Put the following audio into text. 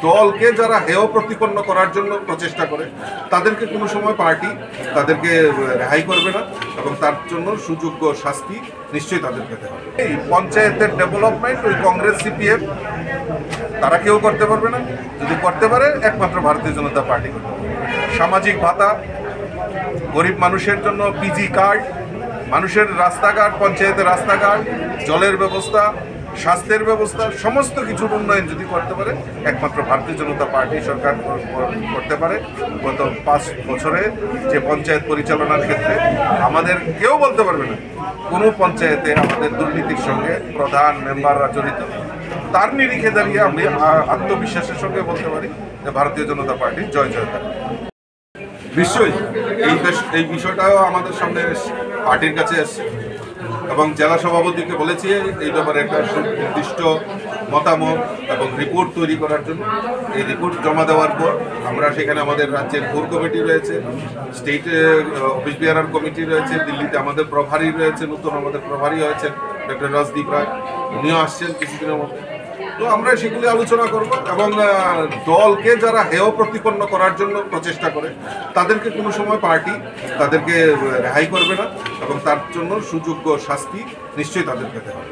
দলকে যারা হেয় প্রতিপন্ন করার জন্য প্রচেষ্টা করে তাদেরকে কোনো সময় পার্টি তাদেরকে রেহাই করবে না এবং তার জন্য সুযোগ্য শাস্তি নিশ্চয়ই তাদের পেতে হবে। এই পঞ্চায়েতের ডেভেলপমেন্ট ওই কংগ্রেস সিপিএম তারা কেউ করতে পারবে না, যদি করতে পারে একমাত্র ভারতীয় জনতা পার্টি করতে পারবে। সামাজিক ভাতা, গরিব মানুষের জন্য পিজি কার্ড, মানুষের রাস্তাঘাট, পঞ্চায়েতের রাস্তাঘাট, জলের ব্যবস্থা, স্বাস্থ্যের ব্যবস্থা, সমস্ত কিছুর উন্নয়ন যদি করতে পারে একমাত্র ভারতীয় জনতা পার্টি সরকার করতে পারে। গত 5 বছরে যে পঞ্চায়েত পরিচালনার ক্ষেত্রে আমাদের কেউ বলতে পারবে না কোনো পঞ্চায়েতে আমাদের দুর্নীতির সঙ্গে প্রধান মেম্বাররা জড়িত। তার নিরিখে দাঁড়িয়ে আমি আত্মবিশ্বাসের সঙ্গে বলতে পারি যে ভারতীয় জনতা পার্টির জয় জয়কার। নিশ্চয়ই এই বিষয়টাও আমাদের সামনে পার্টির কাছে এসছে এবং জেলা সভাপতিকে বলেছি এই ব্যাপারে একটা নির্দিষ্ট মতামত এবং রিপোর্ট তৈরি করার জন্য। এই রিপোর্ট জমা দেওয়ার পর আমরা সেখানে আমাদের রাজ্যের কোর কমিটি রয়েছে, স্টেট অফিস বিয়ারার কমিটি রয়েছে, দিল্লিতে আমাদের প্রভারী রয়েছে, নতুন আমাদের প্রভারী হয়েছেন ডক্টর রাজদীপ রায়, উনিও আসছেন কিছুদিনের মধ্যে। তো আমরা সেগুলি আলোচনা করব এবং দলকে যারা হেয় প্রতিপন্ন করার জন্য প্রচেষ্টা করে তাদেরকে কোনো সময় পার্টি তাদেরকে রেহাই করবে না এবং তার জন্য সুযোগ্য শাস্তি নিশ্চয়ই তাদের পেতে হবে।